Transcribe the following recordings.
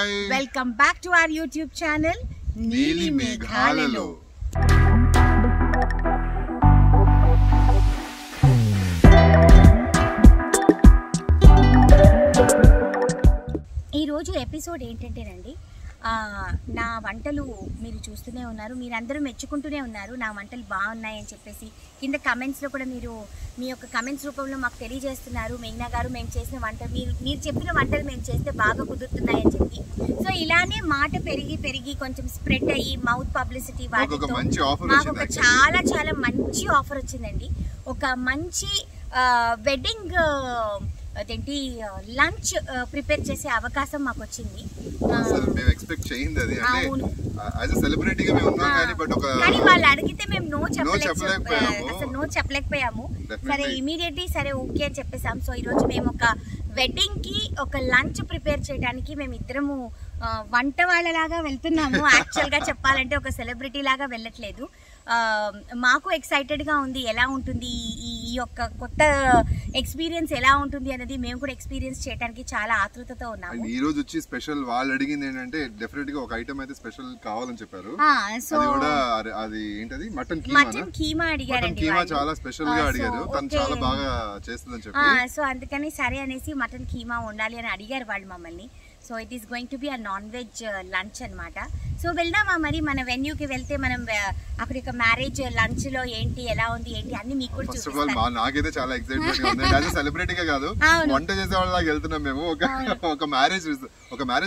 Hi welcome back to our YouTube channel నీలి మేఘాలలో. ఈరోజు ఎపిసోడ్ ఏంటంటేనండి, నా వంటలు మీరు చూస్తూనే ఉన్నారు, మీరందరూ మెచ్చుకుంటూనే ఉన్నారు. నా వంటలు బాగున్నాయని చెప్పేసి కింద కమెంట్స్లో కూడా మీరు మీ యొక్క కమెంట్స్ రూపంలో మాకు తెలియజేస్తున్నారు. మేఘ్నా గారు, మేము చేసిన వంట మీరు చెప్పిన వంటలు మేము చేస్తే బాగా కుదురుతున్నాయని చెప్పి. సో ఇలానే మాట పెరిగి కొంచెం స్ప్రెడ్ అయ్యి మౌత్ పబ్లిసిటీ వాటితో మాకు ఒక చాలా చాలా మంచి ఆఫర్ వచ్చిందండి. ఒక మంచి వెడ్డింగ్ అదేంటి లంచ్ ప్రిపేర్ చేసే అవకాశం మాకు వచ్చింది. కానీ వాళ్ళు అడిగితే మేము నో చెప్పలేకపోయాము. సరే ఇమీడియట్లీ సరే ఓకే అని చెప్పేసాం. సో ఈరోజు మేము ఒక వెడ్డింగ్ కి ఒక లంచ్ ప్రిపేర్ చేయడానికి మేము ఇద్దరము వంట వాళ్ళలాగా వెళ్తున్నాము. యాక్చువల్గా చెప్పాలంటే ఒక సెలబ్రిటీ లాగా వెళ్ళట్లేదు. మాకు ఎక్సైటెడ్గా ఉంది, ఎలా ఉంటుంది ఈ యొక్క కొత్త ఎక్స్పీరియన్స్ ఎలా ఉంటుంది అనేది మేము కూడా ఎక్స్పీరియన్స్ చేయడానికి చాలా ఆతృతతో ఉన్నాము. ఈ రోజు వచ్చి స్పెషల్ వాళ్ళు అడిగింది ఏంటంటే డెఫినెట్ గా ఒక ఐటమ్ అయితే స్పెషల్ కావాలని చెప్పారు. సో అది ఏంటది మటన్ కీమా అడిగారండి. కీమా చాలా స్పెషల్ గా అడిగారు, తను చాలా బాగా చేస్తుందని చెప్పి. సో అందుకని సరే అనేసి మటన్ కీమా ఉండాలి అని అడిగారు వాళ్ళు మమ్మల్ని. So it is going to be a non veg lunch అనమాట. సో వెళ్దామా మరి మన వెన్యూకి వెళ్తే మనం అక్కడ ఒక మ్యారేజ్ లంచ్ లో ఏంటి ఎలా ఉంది ఏంటి అన్ని మీకు కూడా చూపిస్తాను. నాకైతే చాలా ఎక్సైట్మెంట్ గా ఉంది. యాజ్ సెలబ్రిటీగా కాదు, వంట చేసే వాళ్ళకి వెళ్తున్నాం మేము ఒక మ్యారేజ్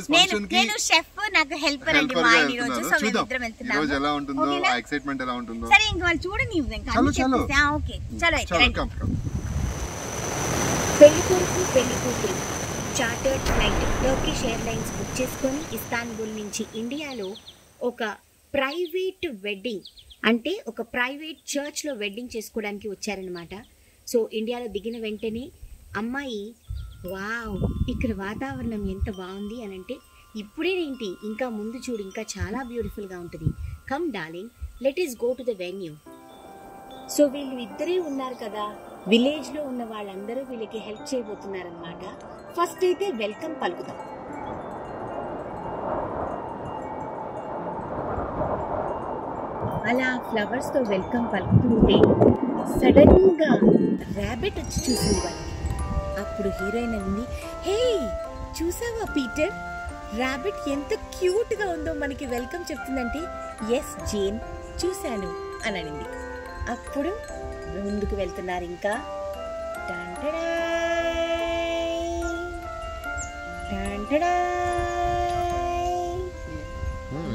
ఫంక్షన్ కి. నేను షెఫ్, నాకు హెల్పర్ అండి మా ఈ రోజు. సో మేము ఇద్దరం వెళ్తున్నాము. ఈ రోజు ఎలా ఉంటుందో, ఆ ఎక్సైట్మెంట్ ఎలా ఉంటుందో. సరే ఇంక వాళ్ళు చూడని ఓకే చలో. పెళ్లి కూతురు chartered flight Turkish airlines book చేసుకొని ఇస్తాన్బుల్ నుంచి ఇండియాలో ఒక ప్రైవేట్ వెడ్డింగ్ అంటే ఒక ప్రైవేట్ చర్చ్లో వెడ్డింగ్ చేసుకోవడానికి వచ్చారనమాట. సో ఇండియాలో దిగిన వెంటనే అమ్మాయి వావ్ ఇక్కడ వాతావరణం ఎంత బాగుంది అని అంటే, ఇప్పుడేనేంటి ఇంకా ముందు చూడు ఇంకా చాలా బ్యూటిఫుల్గా ఉంటుంది, come darling let is go to the venue. So వీళ్ళు ఇద్దరే ఉన్నారు కదా, విలేజ్లో ఉన్న వాళ్ళందరూ వీళ్ళకి హెల్ప్ చేయబోతున్నారనమాట. ఫస్ట్ అయితే వెల్కమ్ పలుకుతాం. అలా ఫ్లవర్స్తో వెల్కమ్ పలుకుతుంటే సడన్గా ర్యాబిట్ వచ్చి చూసింది వాళ్ళకి. అప్పుడు హీరోయిన్ అంది, హే చూసావా పీటర్, ర్యాబిట్ ఎంత క్యూట్గా ఉందో మనకి వెల్కమ్ చెప్తుందంటే, ఎస్ జేన్ చూశాను అని అనింది. అప్పుడు ముందుకు వెళ్తున్నారు. ఇంకా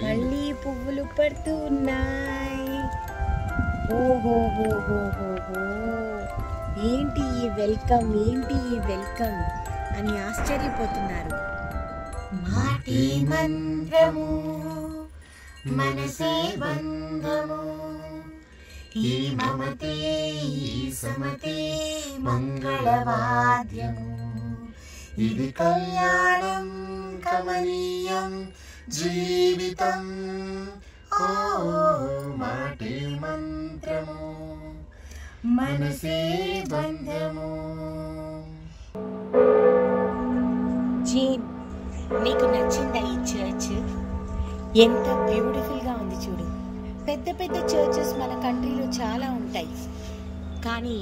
మళ్ళీ పువ్వులు పడుతూ ఉన్నాయి. ఏంటి ఈ వెల్కమ్, ఏంటి ఈ వెల్కమ్ అని ఆశ్చర్యపోతున్నారు. మాటే మంత్రము మనసే బంధము, ఈ మమతే సమతే మంగళవాద్యము, ఇది కళ్యాణం కమనీయం జీవితం, ఓ మాటే మంత్రము మనసే బంధము. జేన్, నీకు నచ్చిందా ఈ చర్చ్? ఎంత బ్యూటిఫుల్ గా ఉంది చూడు. పెద్ద పెద్ద చర్చెస్ మన కంట్రీలో చాలా ఉంటాయి, కానీ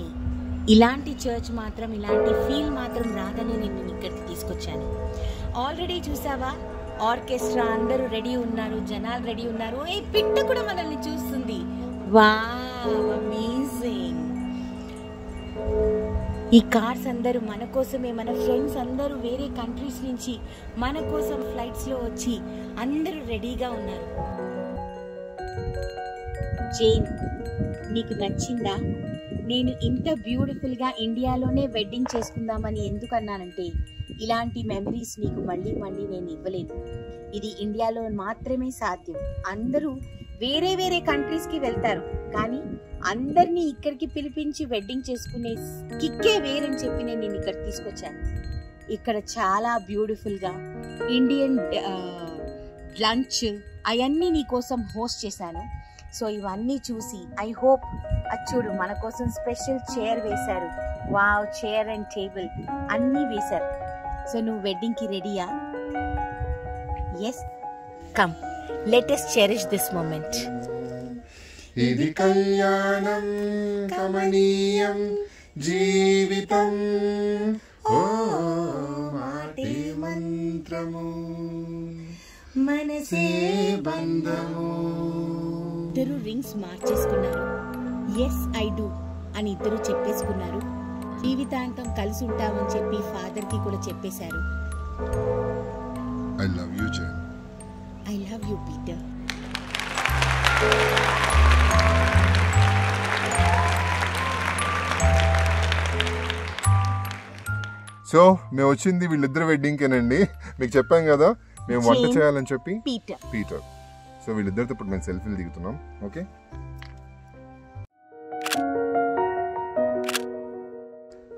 ఇలాంటి చర్చ్ మాత్రం, ఇలాంటి ఫీల్ మాత్రం రాదని నేను ఇక్కడికి తీసుకొచ్చాను. ఆల్రెడీ చూసావా, ఆర్కెస్ట్రా అందరూ రెడీ ఉన్నారు, జనాలు రెడీ ఉన్నారు. ఏ పిట్ట కూడా మనల్ని చూస్తుంది. Wow amazing. ఈ కార్స్ అందరూ మన కోసమే, మన ఫ్రెండ్స్ అందరూ వేరే కంట్రీస్ నుంచి మన కోసం ఫ్లైట్స్లో వచ్చి అందరూ రెడీగా ఉన్నారు. జేన్, నీకు నచ్చిందా? నేను ఇంత బ్యూటిఫుల్గా ఇండియాలోనే వెడ్డింగ్ చేసుకుందామని ఎందుకు అన్నానంటే, ఇలాంటి మెమరీస్ నీకు మళ్ళీ మళ్ళీ నేను ఇవ్వలేను. ఇది ఇండియాలో మాత్రమే సాధ్యం. అందరూ వేరే వేరే కంట్రీస్కి వెళ్తారు, కానీ అందరినీ ఇక్కడికి పిలిపించి వెడ్డింగ్ చేసుకునే కిక్కే వేరని చెప్పి నేను ఇక్కడ తీసుకొచ్చాను. ఇక్కడ చాలా బ్యూటిఫుల్గా ఇండియన్ లంచ్ అవన్నీ నీ కోసం హోస్ట్ చేశాను. సో ఇవన్నీ చూసి ఐ హోప్ చూడు, మన కోసం స్పెషల్ చైర్ వేశారు. వావ్, చైర్ అండ్ టేబుల్ అన్నీ వేశారు. సో నువ్వు వెడ్డింగ్కి రెడీయా? Yes, come let us cherish this moment. ఇది కళ్యాణం కమనీయం జీవితం ఓ మాటే మంత్రము మనసే బంధము. ఇద్దరు రింగ్స్ మార్చేసుకున్నారు. ఎస్ ఐ డూ అని ఇద్దరు చెప్పేసుకున్నారు. జీవితాంతం కలిసి ఉంటామని చెప్పి ఫాదర్ కి కూడా చెప్పేశారు. I love you, Jane. I love you, Peter. So మేము వచ్చింది వీళ్ళిద్దరు వెడ్డింగ్ కేనండి. మీకు చెప్పాం కదా మేము వంట చేయాలని చెప్పి. పీటర్. సో వీళ్ళిద్దరితో ఇప్పుడు మేము సెల్ఫీలు దిగుతున్నాం. Okay,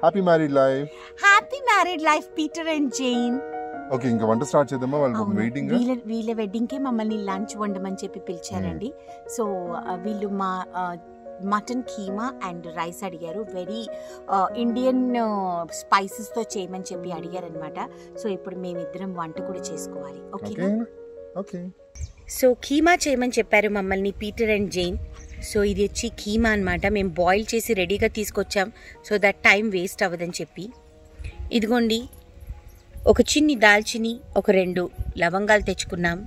happy married life. Happy married life Peter and Jane. Okay, ఇంకా వంట స్టార్ట్ చేద్దామా? వాళ్ళు వెయిటింగ్. వీళ్ళ వెడ్డింగ్ కి మమ్మల్ని లంచ్ వండమని చెప్పి పిలిచారండి. సో వీళ్ళు మా మటన్ కీమా అండ్ రైస్ అడిగారు. వెరీ ఇండియన్ స్పైసెస్ తో చేయమని చెప్పి అడిగారు అనమాట. సో ఇప్పుడు మేమిద్దరం వంట కూడా చేసుకోవాలి. ఓకే. సో కీమా చేయమని చెప్పారు మమ్మల్ని పీటర్ అండ్ జైన్. సో ఇది వచ్చి కీమా అనమాట. మేము బాయిల్ చేసి రెడీగా తీసుకొచ్చాం సో దట్ టైం వేస్ట్ అవ్వదని చెప్పి. ఇదిగోండి, ఒక చిన్ని దాల్చిని, ఒక 2 లవంగాలు తెచ్చుకున్నాం,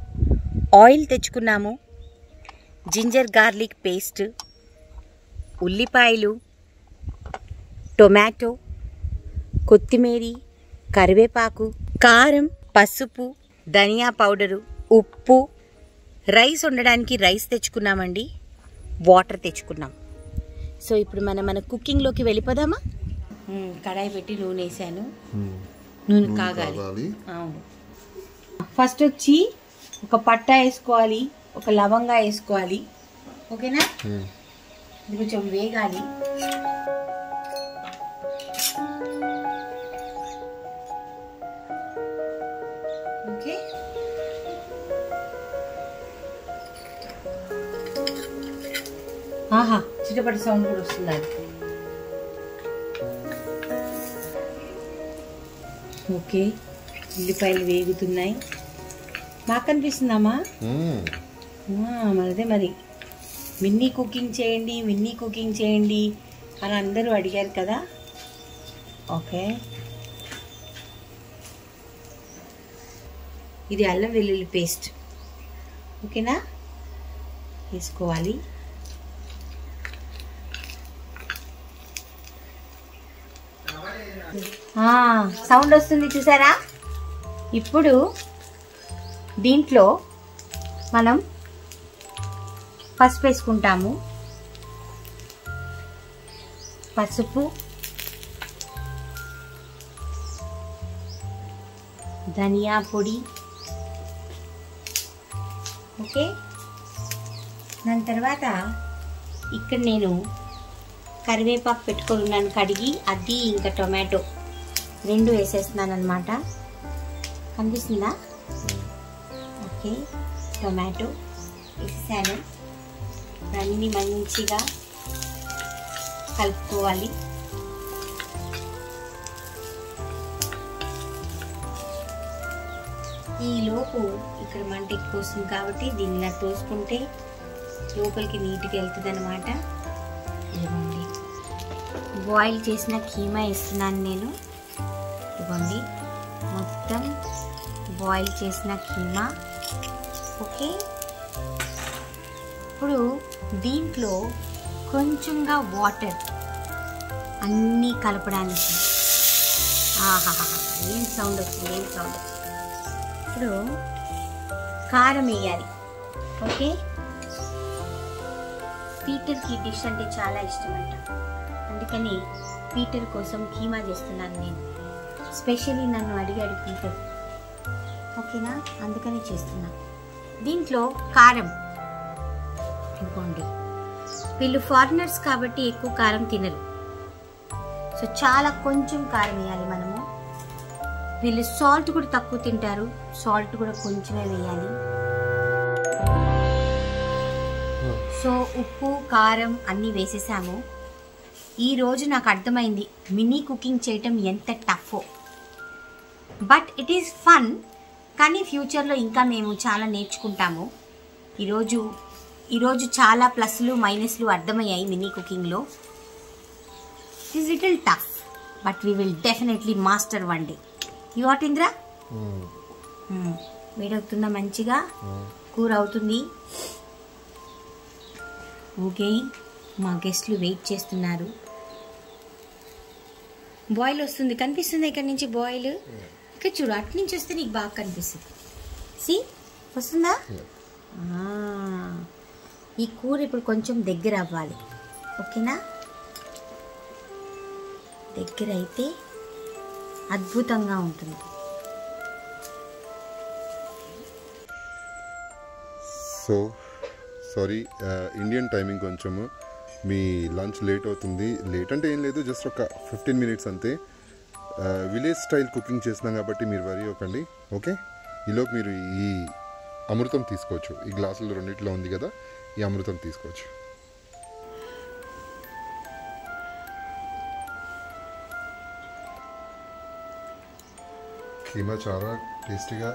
ఆయిల్ తెచ్చుకున్నాము, జింజర్ గార్లిక్ పేస్ట్, ఉల్లిపాయలు, టొమాటో, కొత్తిమీర, కరివేపాకు, కారం, పసుపు, ధనియా పౌడరు, ఉప్పు, రైస్ వండడానికి రైస్ తెచ్చుకున్నామండి, వాటర్ తెచ్చుకున్నాం. సో ఇప్పుడు మన కుకింగ్లోకి వెళ్ళిపోదామా? కడాయి పెట్టి నూనె వేసాను. నూనె కాగాలి. అవును. ఫస్ట్ వచ్చి ఒక పట్టా వేసుకోవాలి, ఒక లవంగా వేసుకోవాలి. ఓకేనా? ఇది కొంచెం వేగాలి. ఓకే, ఆహా చిటపట సౌండ్ కూడా వస్తుంది. ఓకే, ఉల్లిపాయలు వేగుతున్నాయి. బాగా కనిపిస్తుందమ్మా. మనదే మరి మిన్నీ కుకింగ్ చేయండి అని అందరూ అడిగారు కదా. ఓకే, ఇది అల్లం వెల్లుల్లి పేస్ట్. ఓకేనా, వేసుకోవాలి. సౌండ్ వస్తుంది చూసారా? ఇప్పుడు దీంట్లో మనం పసుపు వేసుకుంటాము. పసుపు, ధనియా పొడి. ఓకే, దాని తర్వాత ఇక్కడ నేను కరివేపాకు పెట్టుకొని ఉన్నాను కడిగి, అది ఇంకా టొమాటో 2 వేసేస్తున్నాను అనమాట. కనిపిస్తుందా? ఓకే, టొమాటో వేసాను. అన్నీ మంచిగా కలుపుకోవాలి. ఈలోపు ఇక్కడ మంట ఎక్కువ వస్తుంది కాబట్టి దీన్ని ఇలా తోసుకుంటే లోపలికి నీట్గా వెళ్తుంది అనమాట. ఇదిగోండి, బాయిల్ చేసిన కీమా వేస్తున్నాను నేను. ఇదిగోండి, మొత్తం బాయిల్ చేసిన కీమా. ఓకే, ఇప్పుడు దీంట్లో కొంచెంగా వాటర్ అన్నీ కలపడానికి. ఆహాహా, ఏం సౌండ్ వచ్చింది. ఇప్పుడు కారం వేయాలి. ఓకే, పీటర్కి డిష్ అంటే చాలా ఇష్టం అంట. అందుకని పీటర్ కోసం కీమా చేస్తున్నాను నేను. స్పెషల్లీ నన్ను అడిగాడు పీటర్. ఓకేనా, అందుకని చేస్తున్నా. దీంట్లో కారం ఇవ్వండి. వీళ్ళు ఫారినర్స్ కాబట్టి ఎక్కువ కారం తినరు. సో చాలా కొంచెం కారం వేయాలి మనము. వీళ్ళు సాల్ట్ కూడా తక్కువ తింటారు. సాల్ట్ కూడా కొంచెమే వేయాలి. సో ఉప్పు, కారం అన్నీ వేసేసాము. ఈరోజు నాకు అర్థమైంది మినీ కుకింగ్ చేయటం ఎంత టఫో. బట్ ఇట్ ఈస్ ఫన్ కానీ ఫ్యూచర్లో ఇంకా మేము చాలా నేర్చుకుంటాము. ఈరోజు చాలా ప్లస్లు మైనస్లు అర్థమయ్యాయి మినీ కుకింగ్లో. It is little tough but we will definitely master one day. You what Indra? వేడవుతుందా? మంచిగా కూర అవుతుంది. ఓకే, మా గెస్ట్లు వెయిట్ చేస్తున్నారు. బాయిల్ వస్తుంది, కనిపిస్తుంది ఇక్కడ నుంచి బాయిల్. ఇక్కడ చూడు, అటు నుంచి వస్తే నీకు బాగా కనిపిస్తుంది. సి వస్తుందా? ఈ కూర ఇప్పుడు కొంచెం దగ్గర అవ్వాలి. ఓకేనా? దగ్గర అయితే అద్భుతంగా ఉంటుంది. సో సారీ, ఇండియన్ టైమింగ్ కొంచెము మీ లంచ్ లేట్ అవుతుంది. లేట్ అంటే ఏం లేదు, జస్ట్ ఒక 15 minutes అంతే. విలేజ్ స్టైల్ కుకింగ్ చేస్తున్నాం కాబట్టి మీరు వరీ అవ్వకండి. ఓకే, ఈలోపు మీరు ఈ అమృతం తీసుకోవచ్చు. ఈ గ్లాసులు రెండిట్లో ఉంది కదా, ఈ అమృతం తీసుకోవచ్చు. కీమా చాలా టేస్టీగా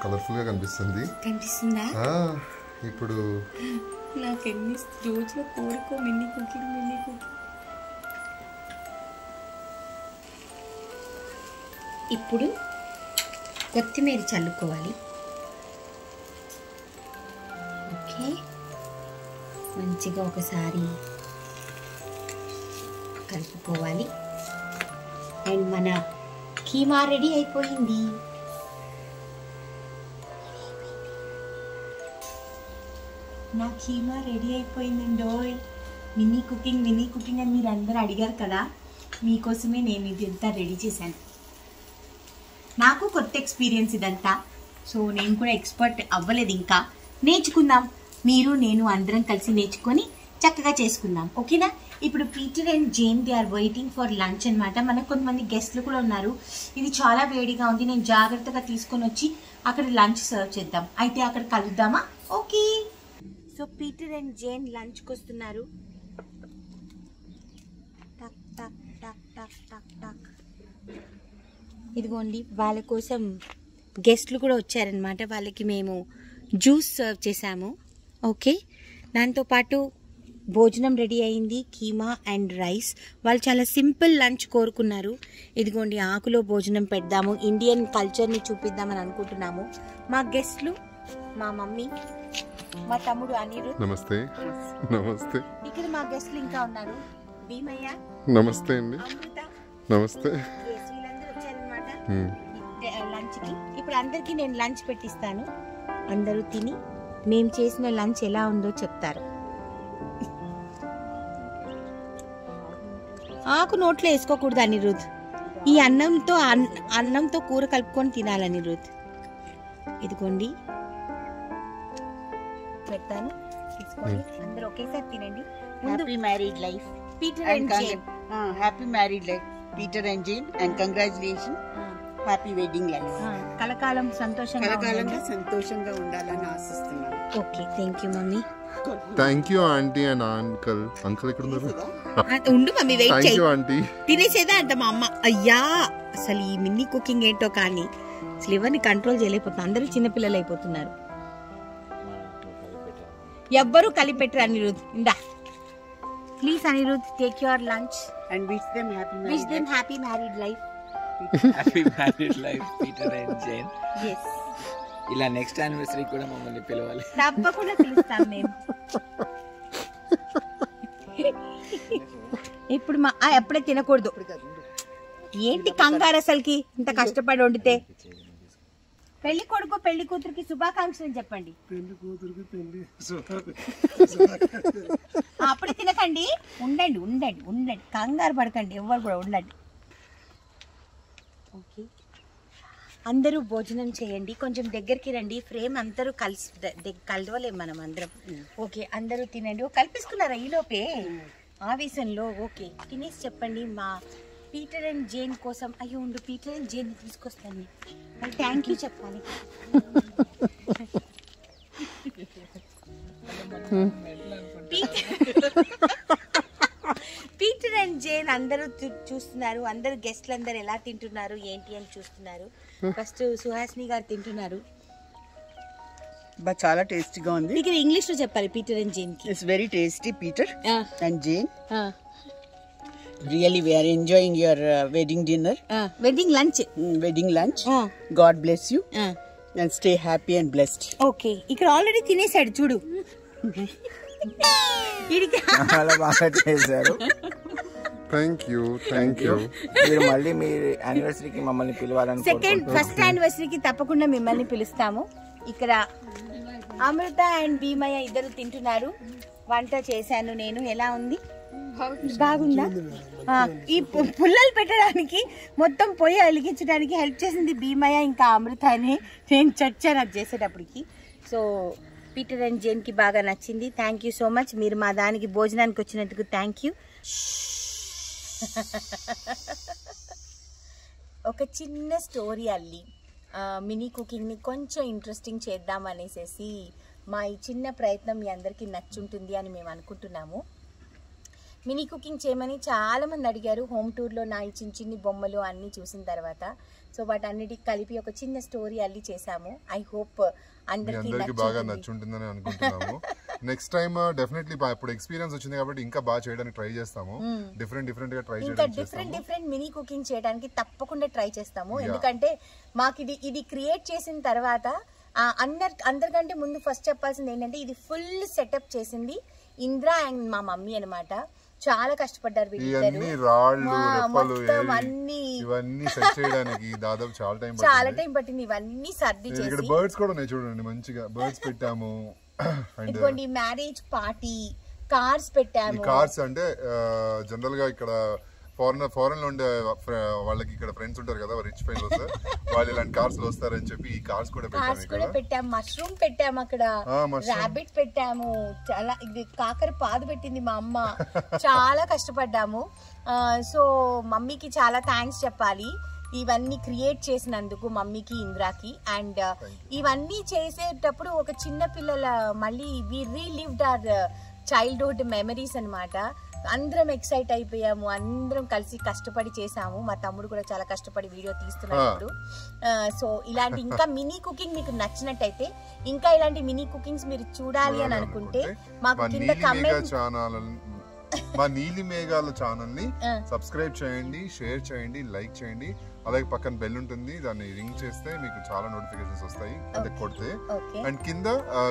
కలర్ఫుల్గా కనిపిస్తుంది. కనిపిస్తుందా? ఇప్పుడు నాకు ఎన్ని రోజుల కోరికో మినీ కుకింగ్. ఇప్పుడు కొత్తిమీర చల్లుకోవాలి. ఓకే, మంచిగా ఒకసారి కలుపుకోవాలి. అండ్ మన కీమా రెడీ అయిపోయింది. నా కీమా రెడీ అయిపోయిందండోయ్. మినీ కుకింగ్ అని మీరు అందరూ అడిగారు కదా, మీకోసమే నేను ఇదంతా రెడీ చేశాను. నాకు కొత్త ఎక్స్పీరియన్స్ ఇదంతా. సో నేను కూడా ఎక్స్పర్ట్ అవ్వలేదు, ఇంకా నేర్చుకుందాం. మీరు నేను అందరం కలిసి నేర్చుకొని చక్కగా చేసుకుందాం. ఓకేనా? ఇప్పుడు Peter and Jane they are waiting for lunch అనమాట. మనకు కొంతమంది గెస్ట్లు కూడా ఉన్నారు. ఇది చాలా వేడిగా ఉంది, నేను జాగ్రత్తగా తీసుకొని వచ్చి అక్కడ లంచ్ సర్వ్ చేద్దాం. అయితే అక్కడ కలుద్దామా? Okay. So Peter and Jane లంచ్కి వస్తున్నారు. టక్ టక్ టక్ టక్ టక్ టక్. ఇదిగోండి, వాళ్ళ కోసం గెస్ట్లు కూడా వచ్చారనమాట. వాళ్ళకి మేము జ్యూస్ సర్వ్ చేసాము. ఓకే, దాంతోపాటు భోజనం రెడీ అయింది, కీమా అండ్ రైస్. వాళ్ళు చాలా సింపుల్ లంచ్ కోరుకున్నారు. ఇదిగోండి, ఆకులో భోజనం పెడదాము, ఇండియన్ కల్చర్ని చూపిద్దామని అనుకుంటున్నాము. మా గెస్ట్లు మా మమ్మీ, మా తమ్ముడు అనిరుద్. నమస్తే. నమస్తే. ఇక్కడ మా గెస్ట్లు ఇంకా ఉన్నారు. భీమయ్య. నమస్తే అండి. అమృత. నమస్తే. వీళ్ళందరూ వచ్చారనమాట లంచ్కి. ఇప్పుడు అందరికీ నేను లంచ్ పెట్టిస్తాను. అందరూ తిని మేము చేసిన లంచ్ ఎలా ఉందో చెప్తారు. ఆకు నోట్లో వేసుకోకూడదు అనిరుద్. ఈ అన్నంతో కూర కలుపుకొని తినాలి అనిరుద్. ఇదిగోండి పెడతాను, తీసుకోండి. అందరూ ఒకేసారి తినండి. Happy married life Peter and Jane. Happy married life Peter and Jane and congratulation. Happy wedding life. కలకాలం సంతోషంగా ఉండాలని ఆశిస్తున్నాను. Okay, thank you mummy. Thank you aunty and uncle. Uncle ఎక్కడ ఉన్నారు? ఉండు మమ్మీ, వెయిట్ థ్యాంక్ యూ చేయి. Aunty. తినేసేదా అంట మా అమ్మ. అయ్యా, అసలు ఈ మినీ కుకింగ్ ఏంటో కానీ అసలు ఎవరిని కంట్రోల్ చేయలేకపోతున్నారు. అందరూ చిన్నపిల్లలు అయిపోతున్నారు. ఎవ్వరూ కలిపెట్టరు అనిరుద్. ఇందా please Anirudh, take your lunch and wish them happy married life. Happy married life Peter and Jane. Yes, ఇలా నెక్స్ట్ యానివర్సరీ కూడా మమ్మల్ని పిలవాలి. తప్పకుండా పిలుస్తాం మేము. ఇప్పుడు మా ఎప్పుడే తినకూడదు. ఏంటి కంగారు అసలుకి, ఇంత కష్టపడి వండితే. పెళ్లి కొడుకు పెళ్లి కూతురికి శుభాకాంక్షలు చెప్పండి. అప్పుడే తినకండి, ఉండండి, కంగారు పడకండి, ఎవరు కూడా ఉండండి. ఓకే, అందరూ భోజనం చేయండి. కొంచెం దగ్గరికి రండి, ఫ్రేమ్ అందరూ కలవలేము మనం అందరం. ఓకే, అందరూ తినండి. కలిపేసుకున్నారా ఈలోపే ఆవేశంలో? ఓకే, తినేసి చెప్పండి. మా పీటర్ అండ్ జేన్ కోసం. అయ్యో ఉండు, పీటర్ అండ్ జేన్ తీసుకొస్తాను. మరి థ్యాంక్ యూ చెప్పాలి. పీటర్ అండ్ జేన్ అందరూ చూస్తున్నారు, అందరూ గెస్ట్లు అందరూ ఎలా తింటున్నారు ఏంటి అని చూస్తున్నారు. ఫస్ట్ సుహాసిని గారు తింటున్నారు. చాలా టేస్టీగా ఉంది. మీకు ఇంగ్లీష్ లో చెప్పాలి పీటర్ అండ్ జేన్ కి. It's very tasty Peter and Jane. Really, we are enjoying your wedding dinner. Wedding lunch. Wedding lunch. God bless you and stay happy and blessed. Okay, ఇక్కడ ఆల్రెడీ తినేసాడు చూడు. చాలా బాగా చేశారు. Thank you. మీరు మళ్ళీ మీ యానివర్సరీకి మమ్మల్ని పిలవాలని first యానివర్సరీకి తప్పకుండా మిమ్మల్ని పిలుస్తాము. ఇక్కడ అమృత అండ్ భీమయ్య ఇద్దరు తింటున్నారు. వంట చేశాను నేను. ఎలా ఉంది? బాగుందా? ఈ పుల్లలు పెట్టడానికి మొత్తం పొయ్యి వెలిగించడానికి హెల్ప్ చేసింది భీమయ్య ఇంకా అమృత అని. నేను చచ్చాను అది చేసేటప్పటికి. సో పీటర్ అండ్ జేన్ కి బాగా నచ్చింది. Thank you so much. మీరు మా దానికి భోజనానికి వచ్చినందుకు థ్యాంక్ యూ. ఒక చిన్న స్టోరీ అల్లి మినీ కుకింగ్ని కొంచెం ఇంట్రెస్టింగ్ చేద్దాం అనేసి మా ఈ చిన్న ప్రయత్నం మీ అందరికీ నచ్చుంటుంది అని మేము అనుకుంటున్నాము. మినీ కుకింగ్ చేయమని చాలామంది అడిగారు. హోమ్ టూర్లో నా ఈ చిన్ని బొమ్మలు అన్నీ చూసిన తర్వాత. సో వాటన్నిటికి కలిపి ఒక చిన్న స్టోరీ అల్లి చేసాము. ఐ హోప్ అందరికీ బాగా నచ్చుంటుందని అనుకుంటున్నాము. నెక్స్ట్ టైం డెఫినెట్లీ ఇప్పుడు ఎక్స్పీరియన్స్ వచ్చింది కాబట్టి ఇంకా బాగా చేయడానికి ట్రై చేస్తాము. డిఫరెంట్ గా ట్రై చేయడానికి డిఫరెంట్ మినీ కుకింగ్ చేయడానికి తప్పకుండా ట్రై చేస్తాము. ఎందుకంటే మాకు ఇది క్రియేట్ చేసిన తర్వాత అందరికంటే ముందు ఫస్ట్ చెప్పాల్సింది ఏంటంటే ఇది ఫుల్ సెటప్ చేసింది ఇంద్ర అండ్ మా మమ్మీ అనమాట. చాలా కష్టపడ్డారు చాలా టైం పట్టింది ఇవన్నీ సర్ది చేసి. బర్డ్స్ కూడా ఉన్నాయి చూడండి, మంచిగా బర్డ్స్ పెట్టాము. ఇదిగోండి మ్యారేజ్ పార్టీ కార్స్ పెట్టాము. కార్స్ అంటే జనరల్ గా ఇక్కడ ఫారెన్ లో ఉండే వాళ్ళకి ఇక్కడ ఫ్రెండ్స్ ఉంటారు కదా, రిచ్ ఫ్రెండ్స్, వాళ్ళు ఇలాంటి కార్స్ లో వస్తారని చెప్పి ఈ కార్స్ కూడా పెట్టాము. మష్రూమ్ పెట్టాము, అక్కడ రాబిట్ పెట్టాము. చాలా ఇది కాకర పాదు పెట్టింది మా అమ్మ. చాలా కష్టపడ్డాము. సో మమ్మీకి చాలా థ్యాంక్స్ చెప్పాలి ఇవన్నీ క్రియేట్ చేసినందుకు, మమ్మీకి ఇంద్రాకి. అండ్ ఇవన్నీ చేసేటప్పుడు ఒక చిన్న పిల్లల మళ్ళీ వి రీలివ్డ్ అవర్ చైల్డ్హుడ్ మెమరీస్ అనమాట. అందరం ఎక్సైట్ అయిపోయాము, అందరం కలిసి కష్టపడి చేసాము. మా తమ్ముడు కూడా చాలా కష్టపడి వీడియో తీస్తున్నాడు. సో ఇలాంటి ఇంకా మినీ కుకింగ్ మీకు నచ్చినట్టయితే, ఇంకా ఇలాంటి మినీ కుకింగ్స్ మీరు చూడాలి అని అనుకుంటే మాకు కింద కమెంట్ మా నీలి మేఘాల ఛానల్ ని సబ్స్క్రైబ్ చేయండి, షేర్ చేయండి, లైక్ చేయండి. అలాగే పక్కన బెల్ ఉంటుంది, దాన్ని రింగ్ చేస్తే మీకు చాలా నోటిఫికేషన్స్ వస్తాయి. అంటే కొడితే అండ్ కింద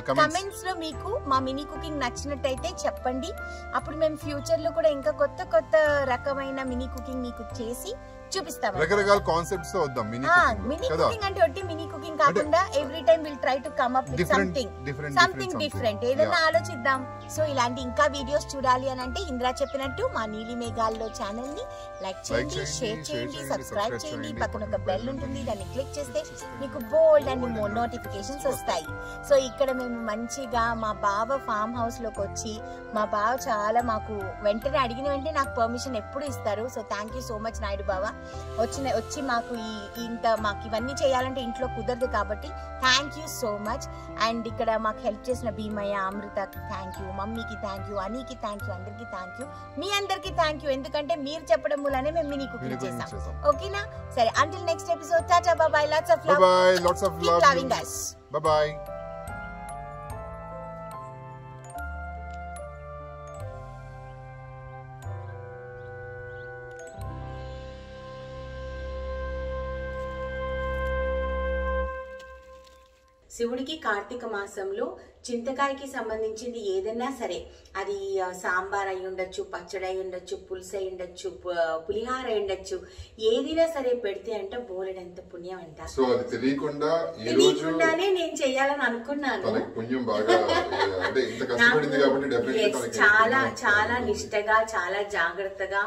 కమెంట్స్ లో మీకు మా మినీ కుకింగ్ నచ్చినట్టయితే చెప్పండి. అప్పుడు మేము ఫ్యూచర్ లో కూడా ఇంకా కొత్త రకమైన మినీ కుకింగ్ మీకు చేసి చూపిస్తాం. రకరకాల కాన్సెప్ట్స్ తో వద్దాం. మినీ కుకింగ్ అంటే ఒట్టి మినీ కుకింగ్ కాకుండా every time will try to come up with something different, ఏదైనా ఆలోచిద్దాం. సో ఇలాంటి ఇంకా వీడియోస్ చూడాలి అని అంటే ఇంద్రా చెప్పినట్టు మా నీలి మేఘాల్లో ఛానల్ ని లైక్ చేయండి, షేర్ చేయండి, సబ్స్క్రైబ్ చేయండి. పక్కన ఒక బెల్ ఉంటుంది, దాన్ని క్లిక్ చేస్తే మీకు బోల్డ్ అండ్ నోటిఫికేషన్స్ వస్తాయి. సో ఇక్కడ మేము మంచిగా మా బావ ఫామ్ హౌస్ లోకి వచ్చి, మా బావ చాలా మాకు వెంటనే అడిగిన వెంటనే నాకు పర్మిషన్ ఎప్పుడు ఇస్తారు. So thank you so much Naidu బావ. వచ్చి మాకు మాకు ఇవన్నీ చేయాలంటే ఇంట్లో కుదరదు కాబట్టి thank you so much. And ఇక్కడ మాకు హెల్ప్ చేసిన భీమయ్య, అమృతకి థ్యాంక్ యూ, మమ్మీకి థ్యాంక్ యూ, అనికి థ్యాంక్ యూ, అందరికి థ్యాంక్ యూ, మీ అందరికి థ్యాంక్ యూ. ఎందుకంటే మీరు చెప్పడం మూలనే మేము మినీ కుకింగ్ చేసాం. ఓకేనా? సరే, until next episode, tata, bye bye, lots of love. Bye bye, lots of love. Keep loving us. Bye bye. శివుడికి కార్తీక మాసంలో చింతకాయకి సంబంధించింది ఏదైనా సరే, అది సాంబార్ అయి ఉండొచ్చు, పచ్చడి అయి ఉండొచ్చు, పులుసు అయి ఉండొచ్చు, పులిహార అయి ఉండొచ్చు, ఏదైనా సరే పెడితే అంటే బోలెడంత పుణ్యం అంట. సో అది తెలియకుండానే నేను చెయ్యాలని అనుకున్నాను. చాలా చాలా నిష్టగా, చాలా జాగ్రత్తగా